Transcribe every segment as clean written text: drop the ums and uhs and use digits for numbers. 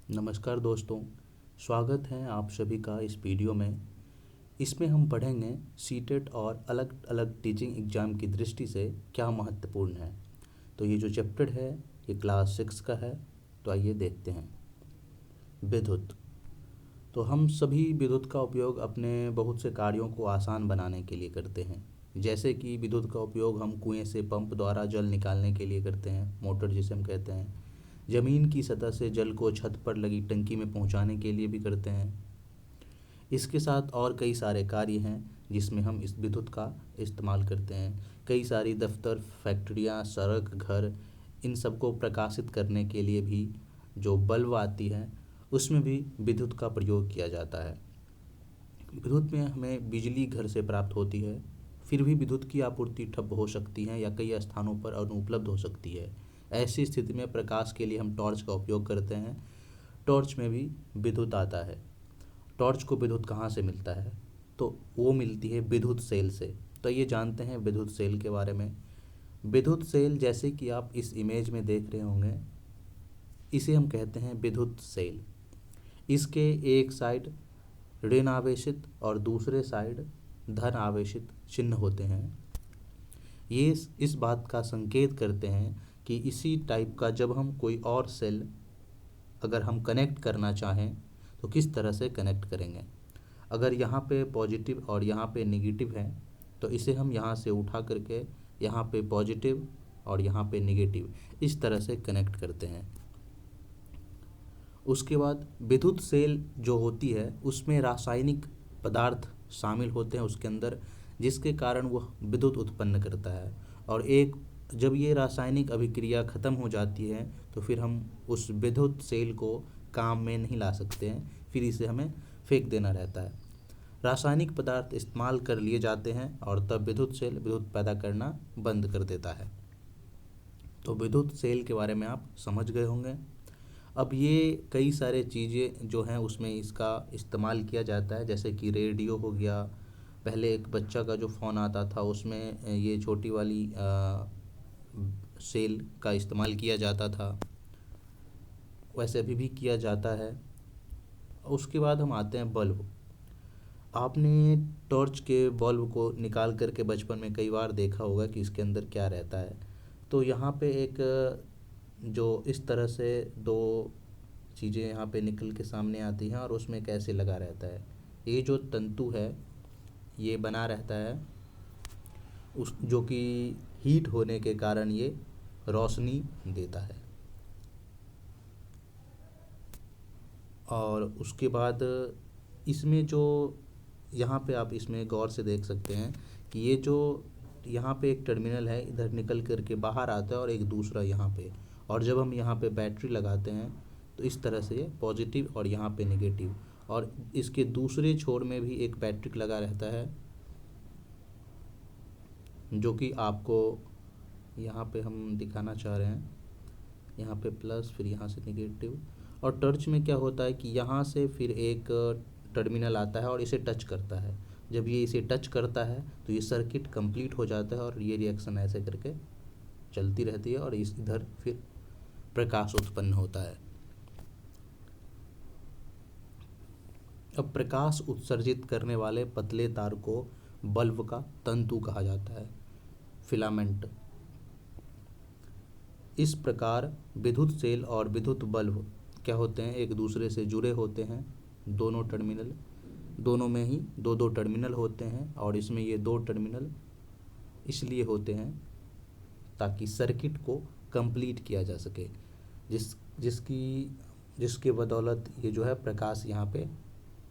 नमस्कार दोस्तों, स्वागत है आप सभी का इस वीडियो में। इसमें हम पढ़ेंगे सीटेट और अलग अलग टीचिंग एग्ज़ाम की दृष्टि से क्या महत्वपूर्ण है। तो ये जो चैप्टर है ये क्लास 6 का है। तो आइए देखते हैं। विद्युत। तो हम सभी विद्युत का उपयोग अपने बहुत से कार्यों को आसान बनाने के लिए करते हैं। जैसे कि विद्युत का उपयोग हम कुएं से पंप द्वारा जल निकालने के लिए करते हैं, मोटर जिसे हम कहते हैं। ज़मीन की सतह से जल को छत पर लगी टंकी में पहुंचाने के लिए भी करते हैं। इसके साथ और कई सारे कार्य हैं जिसमें हम इस विद्युत का इस्तेमाल करते हैं। कई सारी दफ्तर, फैक्ट्रियाँ, सड़क, घर, इन सबको प्रकाशित करने के लिए भी जो बल्ब आती है उसमें भी विद्युत का प्रयोग किया जाता है। विद्युत में हमें बिजली घर से प्राप्त होती है, फिर भी विद्युत की आपूर्ति ठप हो सकती है या कई स्थानों पर अनुपलब्ध हो सकती है। ऐसी स्थिति में प्रकाश के लिए हम टॉर्च का उपयोग करते हैं। टॉर्च में भी विद्युत आता है। टॉर्च को विद्युत कहाँ से मिलता है? तो वो मिलती है विद्युत सेल से। तो ये जानते हैं विद्युत सेल के बारे में। विद्युत सेल जैसे कि आप इस इमेज में देख रहे होंगे, इसे हम कहते हैं विद्युत सेल। इसके एक साइड ऋण आवेशित और दूसरे साइड धन आवेशित चिन्ह होते हैं। ये इस बात का संकेत करते हैं कि इसी टाइप का जब हम कोई और सेल अगर हम कनेक्ट करना चाहें तो किस तरह से कनेक्ट करेंगे। अगर यहाँ पे पॉजिटिव और यहाँ पे नेगेटिव है तो इसे हम यहाँ से उठा करके यहाँ पे पॉजिटिव और यहाँ पे नेगेटिव इस तरह से कनेक्ट करते हैं। उसके बाद विद्युत सेल जो होती है उसमें रासायनिक पदार्थ शामिल होते हैं उसके अंदर, जिसके कारण वह विद्युत उत्पन्न करता है। और एक जब ये रासायनिक अभिक्रिया ख़त्म हो जाती है तो फिर हम उस विद्युत सेल को काम में नहीं ला सकते हैं, फिर इसे हमें फेंक देना रहता है। रासायनिक पदार्थ इस्तेमाल कर लिए जाते हैं और तब विद्युत सेल विद्युत पैदा करना बंद कर देता है। तो विद्युत सेल के बारे में आप समझ गए होंगे। अब ये कई सारे चीज़ें जो हैं उसमें इसका इस्तेमाल किया जाता है, जैसे कि रेडियो हो गया। पहले एक बच्चा का जो फ़ोन आता था उसमें ये छोटी वाली सेल का इस्तेमाल किया जाता था, वैसे अभी भी किया जाता है। उसके बाद हम आते हैं बल्ब। आपने टॉर्च के बल्ब को निकाल करके बचपन में कई बार देखा होगा कि इसके अंदर क्या रहता है। तो यहाँ पे एक जो इस तरह से दो चीज़ें यहाँ पे निकल के सामने आती हैं और उसमें कैसे लगा रहता है। ये जो तंतु है ये बना रहता है उस जो कि हीट होने के कारण ये रोशनी देता है। और उसके बाद इसमें जो यहाँ पे आप इसमें गौर से देख सकते हैं कि ये जो यहाँ पे एक टर्मिनल है इधर निकल कर के बाहर आता है और एक दूसरा यहाँ पे। और जब हम यहाँ पे बैटरी लगाते हैं तो इस तरह से ये पॉजिटिव और यहाँ पे नेगेटिव, और इसके दूसरे छोर में भी एक बैटरी लगा रहता है जो कि आपको यहाँ पे हम दिखाना चाह रहे हैं। यहाँ पे प्लस, फिर यहाँ से नेगेटिव। और टर्च में क्या होता है कि यहाँ से फिर एक टर्मिनल आता है और इसे टच करता है। जब ये इसे टच करता है तो ये सर्किट कंप्लीट हो जाता है और ये रिएक्शन ऐसे करके चलती रहती है और इस इधर फिर प्रकाश उत्पन्न होता है। अब प्रकाश उत्सर्जित करने वाले पतले तार को बल्ब का तंतु कहा जाता है, फिलामेंट। इस प्रकार विद्युत सेल और विद्युत बल्ब क्या होते हैं, एक दूसरे से जुड़े होते हैं। दोनों टर्मिनल, दोनों में ही दो दो टर्मिनल होते हैं और इसमें ये दो टर्मिनल इसलिए होते हैं ताकि सर्किट को कंप्लीट किया जा सके, जिसके बदौलत ये जो है प्रकाश यहाँ पे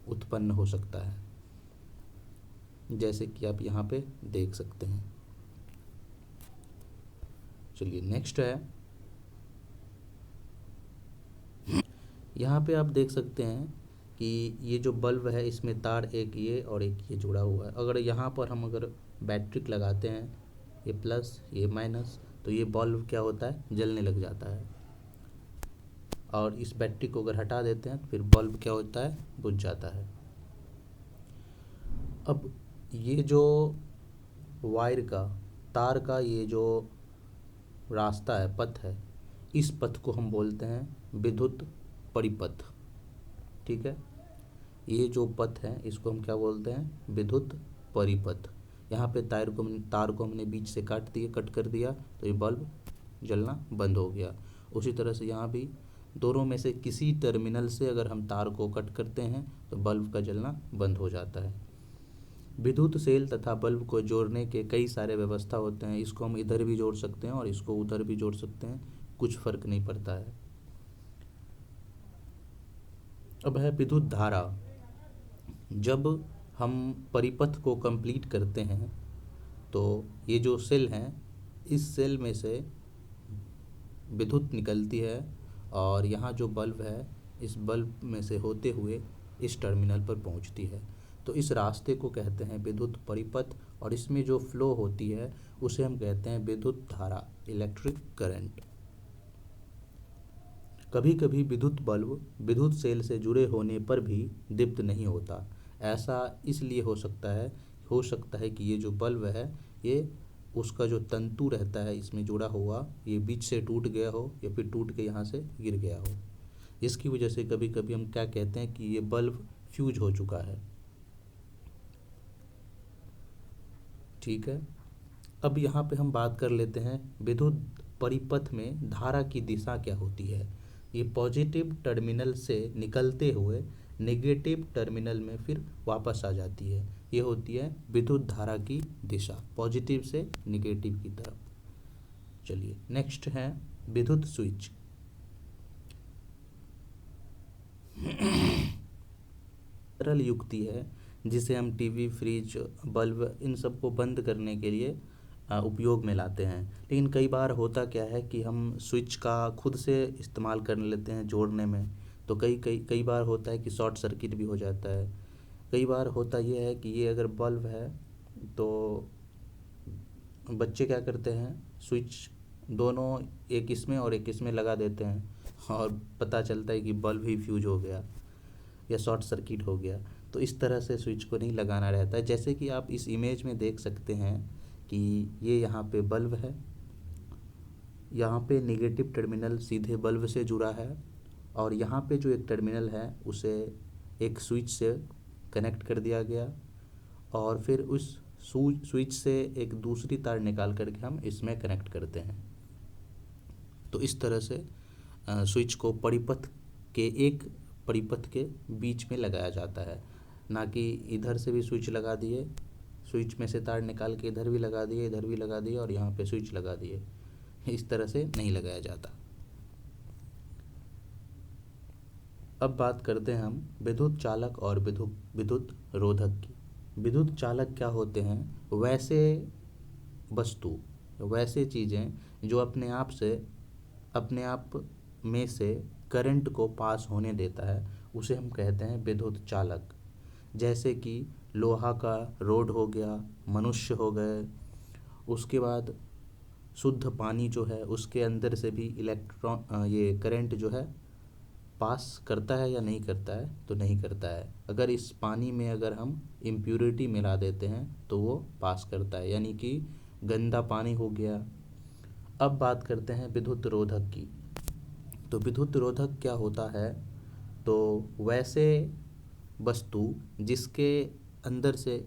उत्पन्न हो सकता है, जैसे कि आप यहाँ पे देख सकते हैं। चलिए नेक्स्ट है, यहाँ पे आप देख सकते हैं कि ये जो बल्ब है इसमें तार एक ये और एक ये जुड़ा हुआ है। अगर यहाँ पर हम अगर बैटरी लगाते हैं, ये प्लस ये माइनस, तो ये बल्ब क्या होता है, जलने लग जाता है। और इस बैटरी को अगर हटा देते हैं तो फिर बल्ब क्या होता है, बुझ जाता है। अब ये जो वायर का, तार का ये जो रास्ता है, पथ है, इस पथ को हम बोलते हैं विद्युत परिपथ। ठीक है, ये जो पथ है इसको हम क्या बोलते हैं? विद्युत परिपथ। यहाँ पे तार को हमने बीच से कट कर दिया तो ये बल्ब जलना बंद हो गया। उसी तरह से यहाँ भी दोनों में से किसी टर्मिनल से अगर हम तार को कट करते हैं तो बल्ब का जलना बंद हो जाता है। विद्युत सेल तथा बल्ब को जोड़ने के कई सारे व्यवस्था होते हैं। इसको हम इधर भी जोड़ सकते हैं और इसको उधर भी जोड़ सकते हैं, कुछ फर्क नहीं पड़ता है। अब है विद्युत धारा। जब हम परिपथ को कंप्लीट करते हैं तो ये जो सेल हैं, इस सेल में से विद्युत निकलती है और यहाँ जो बल्ब है इस बल्ब में से होते हुए इस टर्मिनल पर पहुँचती है। तो इस रास्ते को कहते हैं विद्युत परिपथ और इसमें जो फ्लो होती है उसे हम कहते हैं विद्युत धारा, इलेक्ट्रिक करंट। कभी कभी विद्युत बल्ब विद्युत सेल से जुड़े होने पर भी दीप्त नहीं होता। ऐसा इसलिए हो सकता है कि ये जो बल्ब है ये उसका जो तंतु रहता है इसमें जुड़ा हुआ ये बीच से टूट गया हो या फिर टूट के यहाँ से गिर गया हो। इसकी वजह से कभी कभी हम क्या कहते हैं कि ये बल्ब फ्यूज हो चुका है। ठीक है, अब यहाँ पे हम बात कर लेते हैं विद्युत परिपथ में धारा की दिशा क्या होती है। ये पॉजिटिव टर्मिनल से निकलते हुए नेगेटिव टर्मिनल में फिर वापस आ जाती है। ये होती है विद्युत धारा की दिशा, पॉजिटिव से नेगेटिव की तरफ। चलिए नेक्स्ट है विद्युत स्विच। सरल युक्ति है जिसे हम टीवी, फ्रिज, बल्ब इन सब को बंद करने के लिए उपयोग में लाते हैं। लेकिन कई बार होता क्या है कि हम स्विच का खुद से इस्तेमाल कर लेते हैं जोड़ने में, तो कई बार होता है कि शॉर्ट सर्किट भी हो जाता है। कई बार होता ये है कि ये अगर बल्ब है तो बच्चे क्या करते हैं, स्विच दोनों एक इसमें और एक इसमें लगा देते हैं और पता चलता है कि बल्ब ही फ्यूज हो गया या शॉर्ट सर्किट हो गया। तो इस तरह से स्विच को नहीं लगाना रहता है। जैसे कि आप इस इमेज में देख सकते हैं कि ये यहाँ पे बल्ब है, यहाँ पे नेगेटिव टर्मिनल सीधे बल्ब से जुड़ा है और यहाँ पे जो एक टर्मिनल है उसे एक स्विच से कनेक्ट कर दिया गया और फिर उस स्विच से एक दूसरी तार निकाल करके हम इसमें कनेक्ट करते हैं। तो इस तरह से स्विच को एक परिपथ के बीच में लगाया जाता है, ना कि इधर से भी स्विच लगा दिए, स्विच में से तार निकाल के इधर भी लगा दिए, इधर भी लगा दिए और यहाँ पे स्विच लगा दिए। इस तरह से नहीं लगाया जाता। अब बात करते हैं हम विद्युत चालक और विद्युत रोधक की। विद्युत चालक क्या होते हैं? वैसे वस्तु, वैसे चीज़ें जो अपने आप में से करंट को पास होने देता है, उसे हम कहते हैं विद्युत चालक। जैसे कि लोहा का रोड हो गया, मनुष्य हो गए, उसके बाद शुद्ध पानी जो है उसके अंदर से भी ये करंट जो है पास करता है या नहीं करता है? तो नहीं करता है। अगर इस पानी में अगर हम इम्प्यूरिटी मिला देते हैं तो वो पास करता है, यानी कि गंदा पानी हो गया। अब बात करते हैं विद्युत रोधक की। तो विद्युत रोधक क्या होता है? तो वैसे वस्तु जिसके अंदर से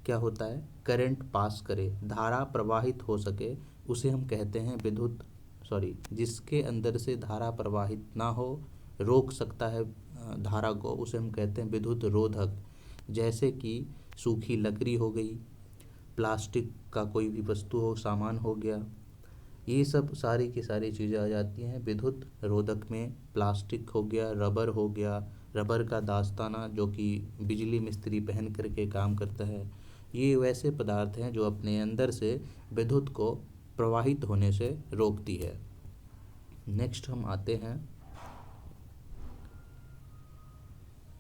क्या होता है, करंट पास करे, धारा प्रवाहित हो सके, उसे हम कहते हैं जिसके अंदर से धारा प्रवाहित ना हो, रोक सकता है धारा को, उसे हम कहते हैं विद्युत रोधक। जैसे कि सूखी लकड़ी हो गई, प्लास्टिक का कोई भी वस्तु हो, सामान हो गया, ये सब सारी की सारी चीज़ें आ जाती हैं विद्युत रोधक में। प्लास्टिक हो गया, रबर हो गया, रबर का दास्ताना जो कि बिजली मिस्त्री पहन करके काम करता है, ये वैसे पदार्थ हैं जो अपने अंदर से विद्युत को प्रवाहित होने से रोकती है। नेक्स्ट हम आते हैं,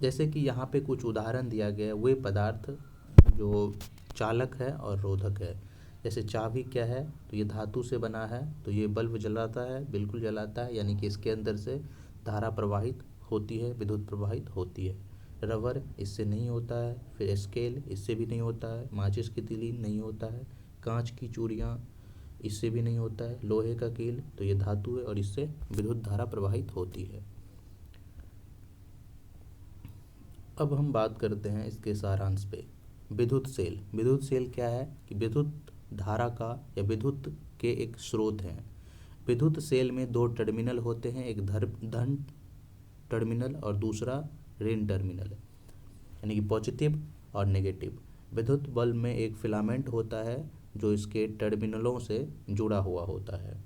जैसे कि यहाँ पे कुछ उदाहरण दिया गया है, वे पदार्थ जो चालक है और रोधक है। जैसे चाबी क्या है? तो ये धातु से बना है, तो ये बल्ब जलाता है, बिल्कुल जलाता है, यानी कि इसके अंदर से धारा प्रवाहित होती है, विद्युत प्रवाहित होती है। रबर इससे नहीं होता है, फिर स्केल इससे भी नहीं होता है, माचिस की तीली नहीं होता है, कांच की चूड़ियाँ इससे भी नहीं होता है, लोहे का कील तो ये धातु है और इससे विद्युत धारा प्रवाहित होती है। अब हम बात करते हैं इसके सारांश पे। विद्युत सेल, विद्युत सेल क्या है कि विद्युत धारा का या विद्युत के एक स्रोत हैं। विद्युत सेल में दो टर्मिनल होते हैं, एक धन टर्मिनल और दूसरा ऋण टर्मिनल, यानी कि पॉजिटिव और नेगेटिव। विद्युत बल्ब में एक फिलामेंट होता है जो इसके टर्मिनलों से जुड़ा हुआ होता है।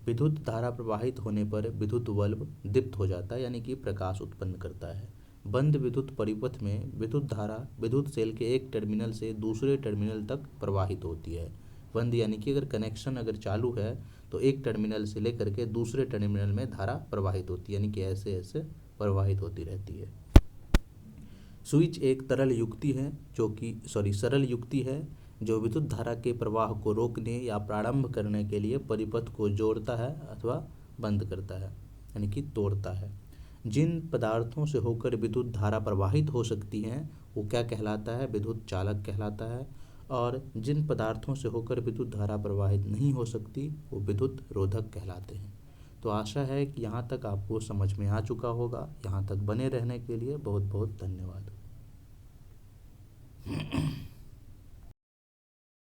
विद्युत धारा प्रवाहित होने पर विद्युत बल्ब दीप्त हो जाता है, यानी कि प्रकाश उत्पन्न करता है। बंद विद्युत परिपथ में विद्युत धारा विद्युत सेल के एक टर्मिनल से दूसरे टर्मिनल तक प्रवाहित होती है। बंद यानी कि अगर कनेक्शन अगर चालू है तो एक टर्मिनल से लेकर के दूसरे टर्मिनल में धारा प्रवाहित होती है, यानी कि ऐसे ऐसे प्रवाहित होती रहती है। स्विच एक सरल युक्ति है जो विद्युत धारा के प्रवाह को रोकने या प्रारंभ करने के लिए परिपथ को जोड़ता है अथवा बंद करता है, यानी कि तोड़ता है। जिन पदार्थों से होकर विद्युत धारा प्रवाहित हो सकती हैं वो क्या कहलाता है? विद्युत चालक कहलाता है। और जिन पदार्थों से होकर विद्युत धारा प्रवाहित नहीं हो सकती वो विद्युत रोधक कहलाते हैं। तो आशा है कि यहाँ तक आपको समझ में आ चुका होगा। यहाँ तक बने रहने के लिए बहुत बहुत धन्यवाद।